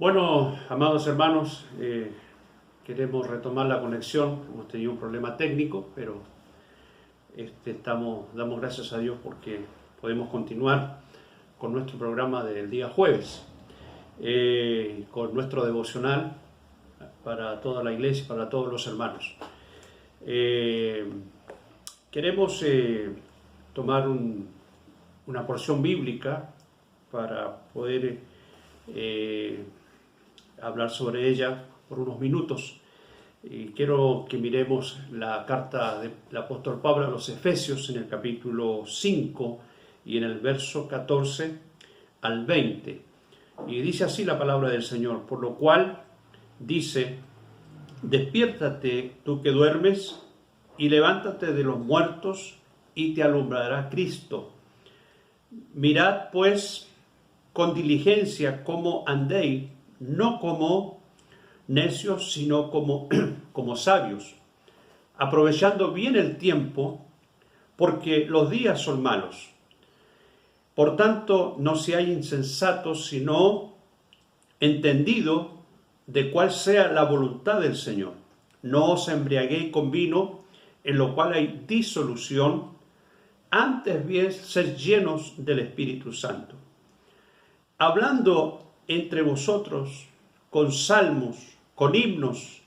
Bueno, amados hermanos, queremos retomar la conexión. Hemos tenido un problema técnico, pero damos gracias a Dios porque podemos continuar con nuestro programa del día jueves, con nuestro devocional para toda la iglesia, para todos los hermanos. Queremos tomar una porción bíblica para poder hablar sobre ella por unos minutos. Y quiero que miremos la carta del apóstol Pablo a los Efesios en el capítulo 5 y en el verso 14 al 20. Y dice así la palabra del Señor: por lo cual dice, despiértate tú que duermes, y levántate de los muertos, y te alumbrará Cristo. Mirad pues con diligencia cómo andéis, no como necios, sino como sabios, aprovechando bien el tiempo, porque los días son malos. Por tanto, no seáis insensatos, sino entendido de cuál sea la voluntad del Señor. No os embriaguéis con vino, en lo cual hay disolución, antes bien ser llenos del Espíritu Santo, hablando entre vosotros con salmos, con himnos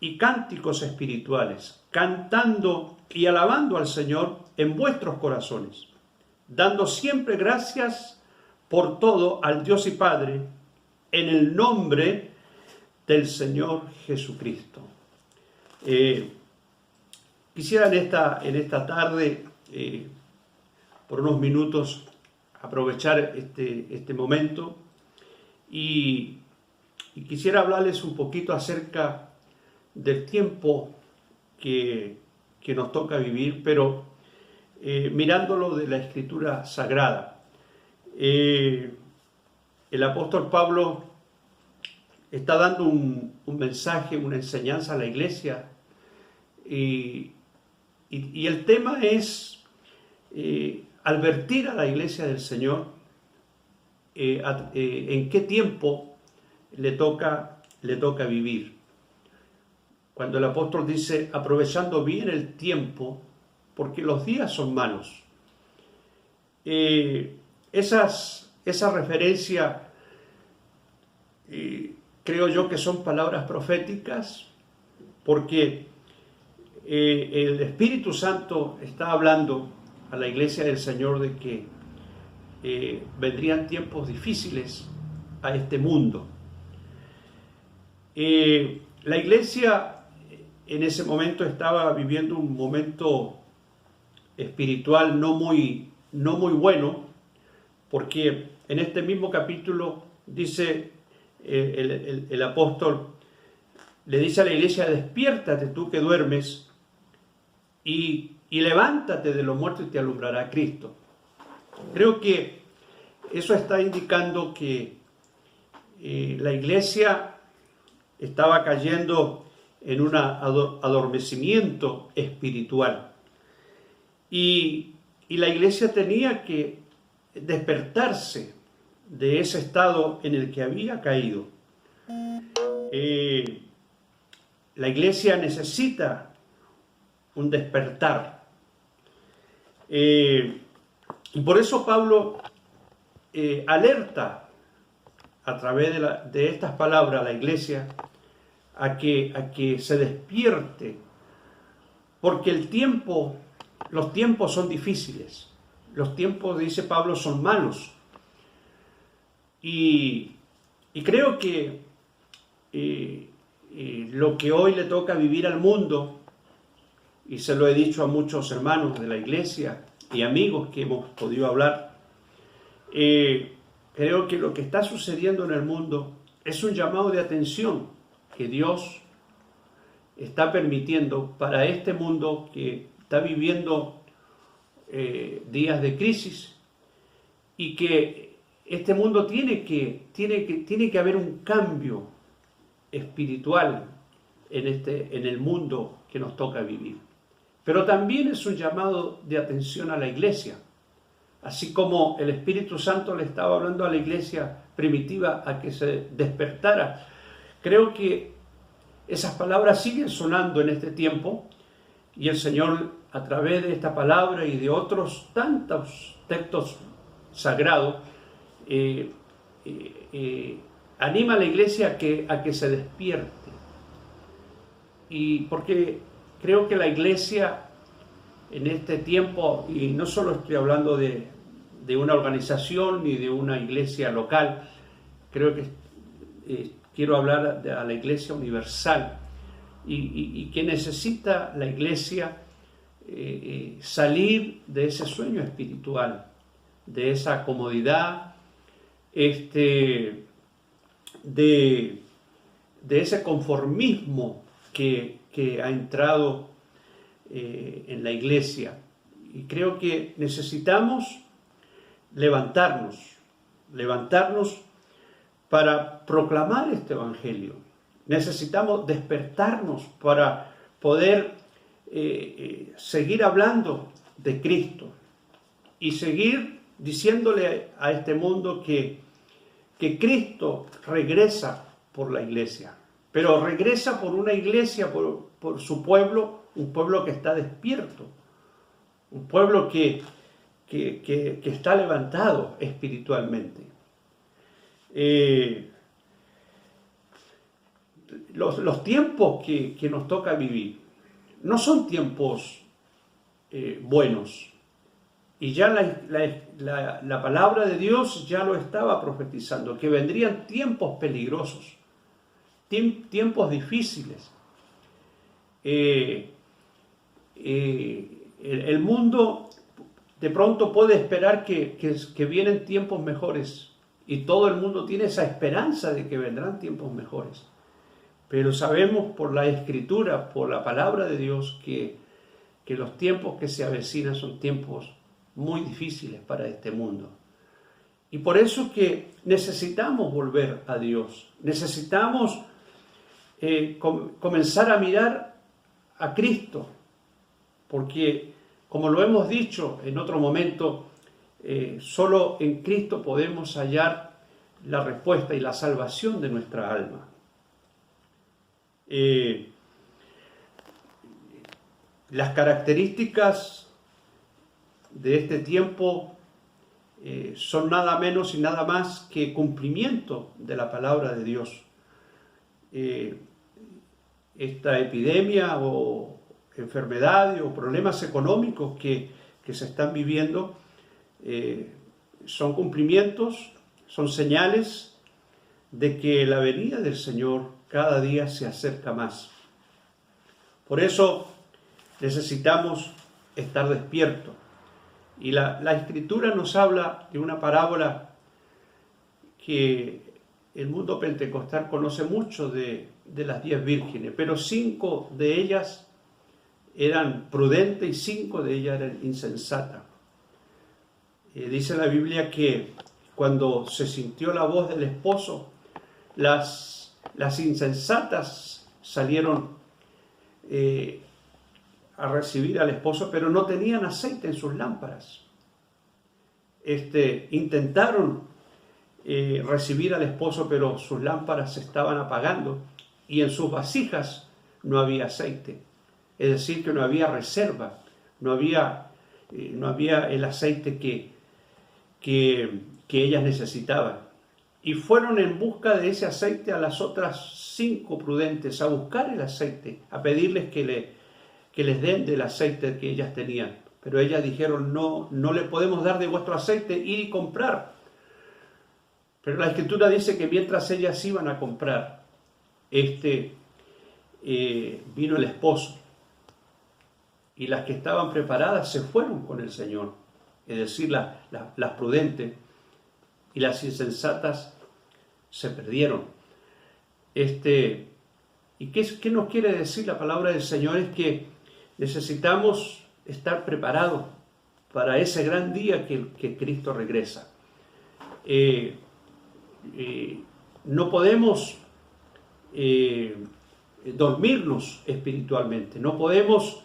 y cánticos espirituales, cantando y alabando al Señor en vuestros corazones, dando siempre gracias por todo al Dios y Padre, en el nombre del Señor Jesucristo. Quisiera en esta tarde, por unos minutos, aprovechar este momento y quisiera hablarles un poquito acerca del tiempo que nos toca vivir, pero mirándolo de la Escritura Sagrada. El apóstol Pablo está dando un mensaje, una enseñanza a la iglesia, y el tema es advertir a la iglesia del Señor en qué tiempo le toca vivir. Cuando el apóstol dice, aprovechando bien el tiempo, porque los días son malos. Esa referencia, creo yo que son palabras proféticas, porque el Espíritu Santo está hablando a la iglesia del Señor de que vendrían tiempos difíciles a este mundo. La iglesia en ese momento estaba viviendo un momento espiritual no muy bueno, porque en este mismo capítulo dice el apóstol, le dice a la iglesia, despiértate tú que duermes, y levántate de los muertos y te alumbrará Cristo. Creo que eso está indicando que la iglesia estaba cayendo en un adormecimiento espiritual. Y la iglesia tenía que despertarse de ese estado en el que había caído. La iglesia necesita un despertar. Y por eso Pablo alerta a través de estas palabras a la iglesia a que se despierte, porque los tiempos son difíciles, los tiempos, dice Pablo, son malos. Y creo que lo que hoy le toca vivir al mundo, y se lo he dicho a muchos hermanos de la iglesia y amigos que hemos podido hablar, creo que lo que está sucediendo en el mundo es un llamado de atención que Dios está permitiendo para este mundo que está viviendo días de crisis, y que este mundo tiene que haber un cambio espiritual en el mundo que nos toca vivir. Pero también es un llamado de atención a la iglesia, así como el Espíritu Santo le estaba hablando a la iglesia primitiva a que se despertara. Creo que esas palabras siguen sonando en este tiempo y el Señor, a través de esta palabra y de otros tantos textos sagrados, anima a la iglesia a que se despierte. Y porque creo que la iglesia en este tiempo, y no solo estoy hablando de una organización ni de una iglesia local, creo que quiero hablar a la iglesia universal, y que necesita la iglesia salir de ese sueño espiritual, de esa comodidad, de ese conformismo que ha entrado en la iglesia. Y creo que necesitamos levantarnos para proclamar este evangelio. Necesitamos despertarnos para poder seguir hablando de Cristo y seguir diciéndole a este mundo que Cristo regresa por la iglesia, pero regresa por una iglesia, por su pueblo, un pueblo que está despierto, un pueblo que está levantado espiritualmente. Los tiempos que nos toca vivir no son tiempos buenos. Y ya la palabra de Dios ya lo estaba profetizando, que vendrían tiempos peligrosos, tiempos difíciles. El mundo de pronto puede esperar que vienen tiempos mejores, y todo el mundo tiene esa esperanza de que vendrán tiempos mejores. Pero sabemos por la Escritura, por la palabra de Dios, que los tiempos que se avecinan son tiempos muy difíciles para este mundo. Y por eso que necesitamos volver a Dios. Necesitamos comenzar a mirar a Cristo. Porque, como lo hemos dicho en otro momento, solo en Cristo podemos hallar la respuesta y la salvación de nuestra alma. Las características de este tiempo son nada menos y nada más que cumplimiento de la palabra de Dios. Esta epidemia o enfermedades o problemas económicos que se están viviendo son cumplimientos, son señales de que la venida del Señor cada día se acerca más. Por eso necesitamos estar despiertos. Y la Escritura nos habla de una parábola que el mundo pentecostal conoce mucho de las 10 vírgenes, pero 5 de ellas eran prudentes y 5 de ellas eran insensatas. Dice la Biblia que cuando se sintió la voz del esposo, las insensatas salieron a recibir al esposo, pero no tenían aceite en sus lámparas. Intentaron recibir al esposo, pero sus lámparas se estaban apagando y en sus vasijas no había aceite. Es decir, que no había reserva, no había el aceite que ellas necesitaban. Y fueron en busca de ese aceite a las otras 5 prudentes, a buscar el aceite, a pedirles que les den del aceite que ellas tenían. Pero ellas dijeron, no le podemos dar de vuestro aceite, ir y comprar. Pero la Escritura dice que mientras ellas iban a comprar, vino el esposo. Y las que estaban preparadas se fueron con el Señor. Es decir, las prudentes, y las insensatas se perdieron. ¿Y qué nos quiere decir la palabra del Señor? Es que necesitamos estar preparados para ese gran día que Cristo regresa. No podemos dormirnos espiritualmente, no podemos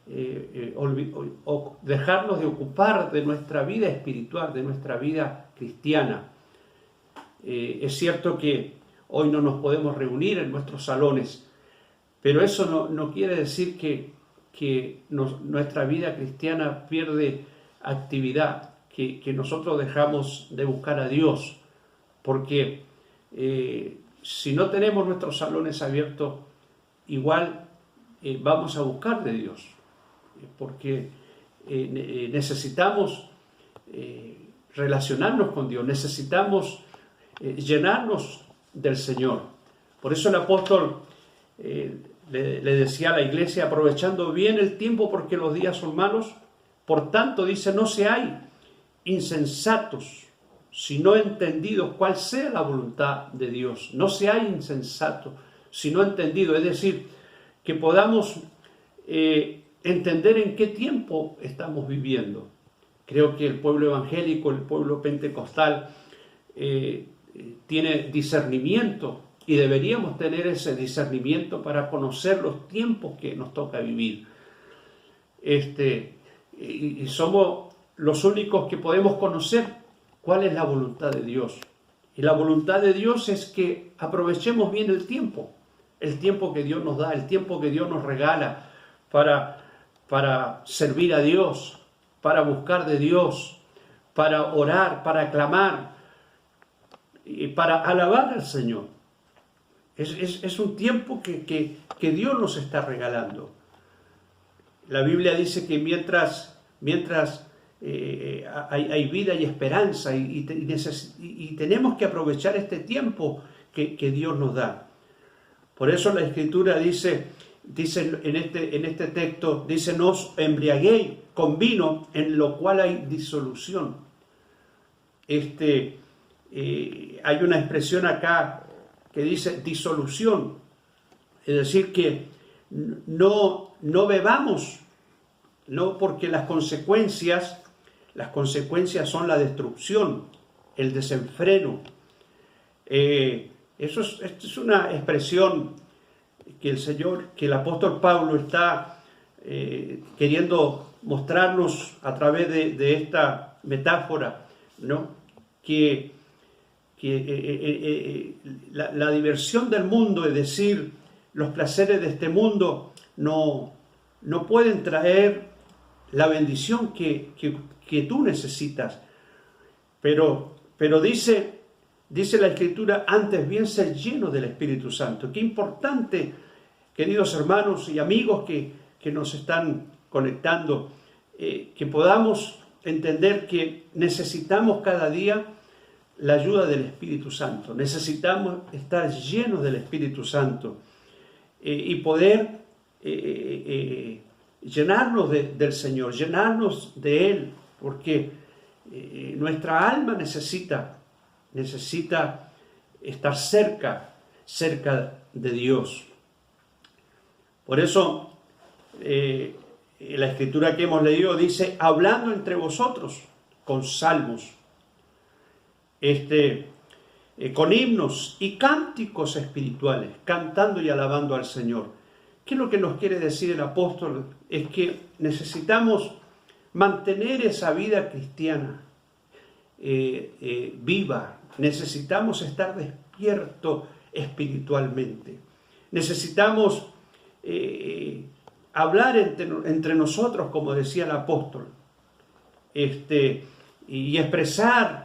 o dejarnos de ocupar de nuestra vida espiritual, de nuestra vida cristiana. Es cierto que hoy no nos podemos reunir en nuestros salones, pero eso no quiere decir que nuestra vida cristiana pierde actividad, que nosotros dejamos de buscar a Dios, porque si no tenemos nuestros salones abiertos, igual vamos a buscar de Dios, porque necesitamos relacionarnos con Dios, necesitamos llenarnos del Señor. Por eso el apóstol le decía a la iglesia, aprovechando bien el tiempo porque los días son malos, por tanto dice, no seáis insensatos, sino entendidos cuál sea la voluntad de Dios. No seáis insensatos, sino entendidos, es decir, que podamos entender en qué tiempo estamos viviendo. Creo que el pueblo evangélico, el pueblo pentecostal, tiene discernimiento y deberíamos tener ese discernimiento para conocer los tiempos que nos toca vivir. Y somos los únicos que podemos conocer cuál es la voluntad de Dios. Y la voluntad de Dios es que aprovechemos bien el tiempo que Dios nos da, el tiempo que Dios nos regala para servir a Dios, para buscar de Dios, para orar, para clamar y para alabar al Señor. Es un tiempo que Dios nos está regalando. La Biblia dice que mientras hay vida y esperanza y tenemos que aprovechar este tiempo que Dios nos da. Por eso la Escritura dice en este texto, dice, no os embriaguéis con vino en lo cual hay disolución. Hay una expresión acá que dice disolución, es decir, que no bebamos, no, porque las consecuencias son la destrucción, el desenfreno. Esto es una expresión que el apóstol Pablo está queriendo mostrarnos a través de esta metáfora, ¿no? Que la diversión del mundo, es decir, los placeres de este mundo, no pueden traer la bendición que tú necesitas. Pero dice la Escritura, antes bien ser lleno del Espíritu Santo. Qué importante, queridos hermanos y amigos que nos están conectando, que podamos entender que necesitamos cada día la ayuda del Espíritu Santo. Necesitamos estar llenos del Espíritu Santo y poder llenarnos del Señor, llenarnos de Él, porque nuestra alma necesita estar cerca de Dios. Por eso la Escritura que hemos leído dice, hablando entre vosotros con salmos, con himnos y cánticos espirituales, cantando y alabando al Señor. ¿Qué es lo que nos quiere decir el apóstol? Es que necesitamos mantener esa vida cristiana viva. Necesitamos estar despiertos espiritualmente. Necesitamos hablar entre nosotros, como decía el apóstol, y expresar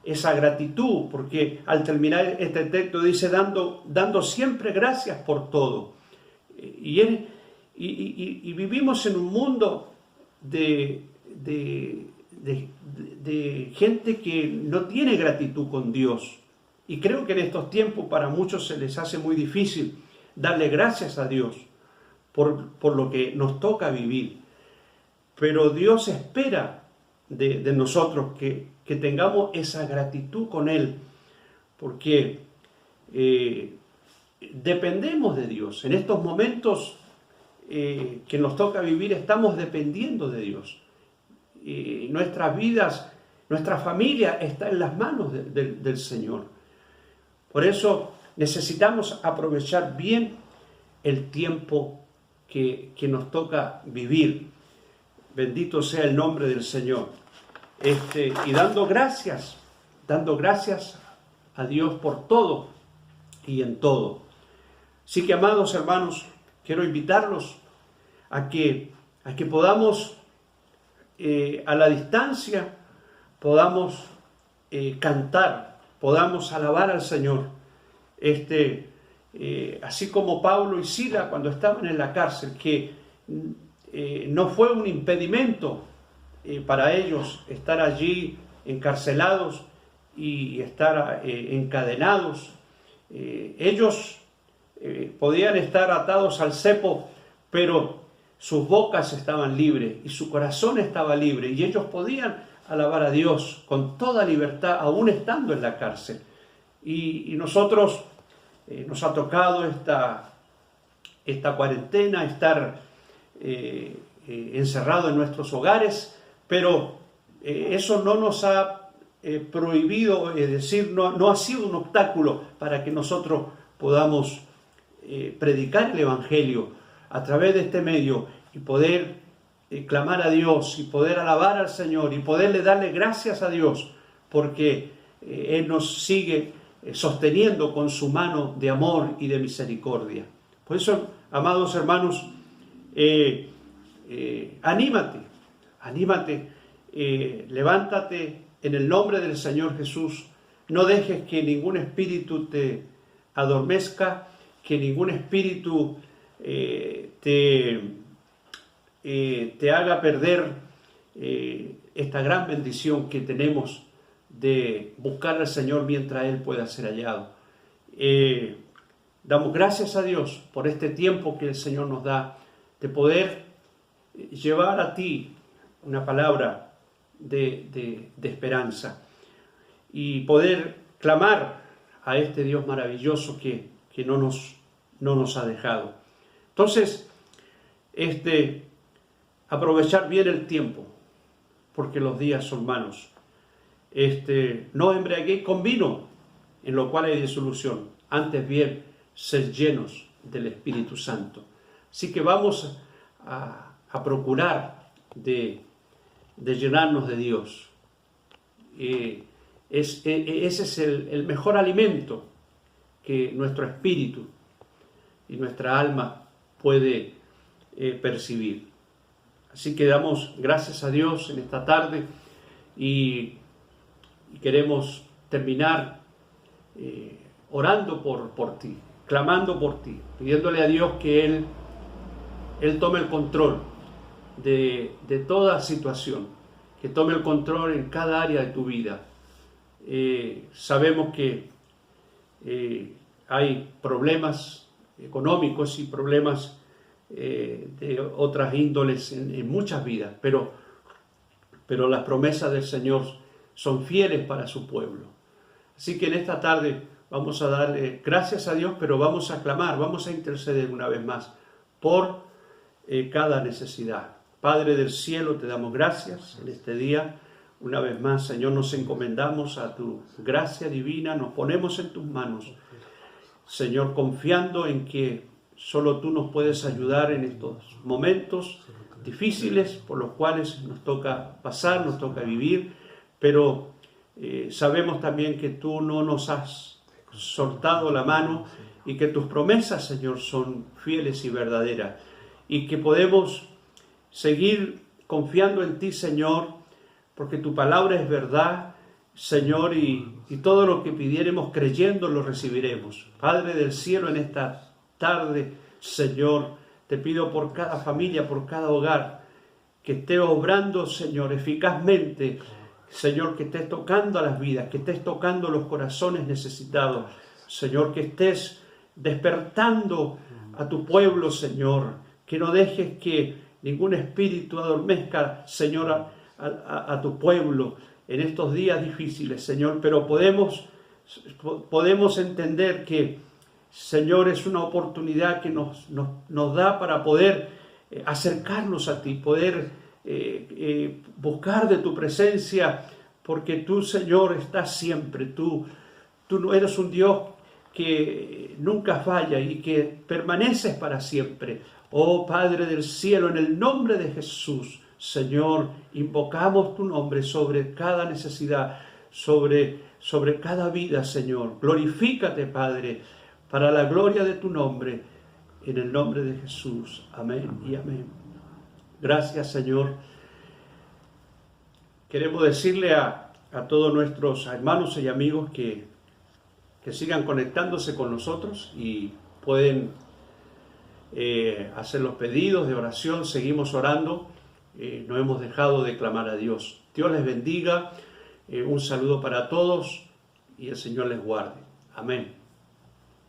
esa gratitud, porque al terminar este texto dice dando siempre gracias por todo. Y vivimos en un mundo de gente que no tiene gratitud con Dios. Y creo que en estos tiempos para muchos se les hace muy difícil darle gracias a Dios por lo que nos toca vivir. Pero Dios espera de nosotros que tengamos esa gratitud con Él, porque dependemos de Dios. En estos momentos que nos toca vivir, estamos dependiendo de Dios. Nuestras vidas, nuestra familia está en las manos del Señor. Por eso necesitamos aprovechar bien el tiempo que nos toca vivir. Bendito sea el nombre del Señor. Y dando gracias a Dios por todo y en todo. Así que, amados hermanos, quiero invitarlos a que podamos, a la distancia, podamos cantar, podamos alabar al Señor. Así como Pablo y Sila cuando estaban en la cárcel, que no fue un impedimento para ellos estar allí encarcelados y estar encadenados. Ellos podían estar atados al cepo, pero sus bocas estaban libres y su corazón estaba libre, y ellos podían alabar a Dios con toda libertad, aún estando en la cárcel. Y nosotros nos ha tocado esta cuarentena, estar encerrado en nuestros hogares, pero eso no nos ha prohibido, es decir, no ha sido un obstáculo para que nosotros podamos predicar el Evangelio a través de este medio y poder clamar a Dios y poder alabar al Señor y poderle darle gracias a Dios, porque Él nos sigue sosteniendo con su mano de amor y de misericordia. Por eso, amados hermanos, anímate, levántate en el nombre del Señor Jesús. No dejes que ningún espíritu te adormezca, que ningún espíritu te haga perder esta gran bendición que tenemos de buscar al Señor mientras Él pueda ser hallado. Damos gracias a Dios por este tiempo que el Señor nos da de poder llevar a ti una palabra de esperanza y poder clamar a este Dios maravilloso que no nos ha dejado. Entonces, aprovechar bien el tiempo, porque los días son malos. No embriaguéis con vino, en lo cual hay disolución, antes bien ser llenos del Espíritu Santo. Así que vamos a procurar de llenarnos de Dios. Ese es el mejor alimento que nuestro espíritu y nuestra alma puede percibir. Así que damos gracias a Dios en esta tarde y queremos terminar orando por ti, clamando por ti, pidiéndole a Dios que Él tome el control de toda situación, que tome el control en cada área de tu vida. Sabemos que hay problemas económicos y problemas de otras índoles en muchas vidas, pero las promesas del Señor son fieles para su pueblo. Así que en esta tarde vamos a darle gracias a Dios, pero vamos a clamar, vamos a interceder una vez más por cada necesidad. Padre del cielo, te damos gracias en este día. Una vez más, Señor, nos encomendamos a tu gracia divina, nos ponemos en tus manos, Señor, confiando en que solo tú nos puedes ayudar en estos momentos difíciles por los cuales nos toca pasar, nos toca vivir, pero sabemos también que tú no nos has soltado la mano y que tus promesas, Señor, son fieles y verdaderas, y que podemos seguir confiando en ti, Señor, porque tu palabra es verdad, Señor, y todo lo que pidiéremos creyendo lo recibiremos. Padre del cielo, en esta tarde, Señor, te pido por cada familia, por cada hogar, que esté obrando, Señor, eficazmente, Señor, que estés tocando a las vidas, que estés tocando los corazones necesitados, Señor, que estés despertando a tu pueblo, Señor, que no dejes que ningún espíritu adormezca, Señor, a tu pueblo en estos días difíciles, Señor, pero podemos entender que, Señor, es una oportunidad que nos da para poder acercarnos a ti, poder buscar de tu presencia, porque tú, Señor, estás siempre. Tú no eres un Dios que nunca falla y que permaneces para siempre. Oh Padre del cielo, en el nombre de Jesús, Señor, invocamos tu nombre sobre cada necesidad, sobre cada vida, Señor. Glorifícate, Padre, para la gloria de tu nombre, en el nombre de Jesús. Amén y amén. Gracias, Señor. Queremos decirle a todos nuestros hermanos y amigos que sigan conectándose con nosotros y pueden hacer los pedidos de oración. Seguimos orando, no hemos dejado de clamar a Dios. Dios les bendiga, un saludo para todos y el Señor les guarde. Amén.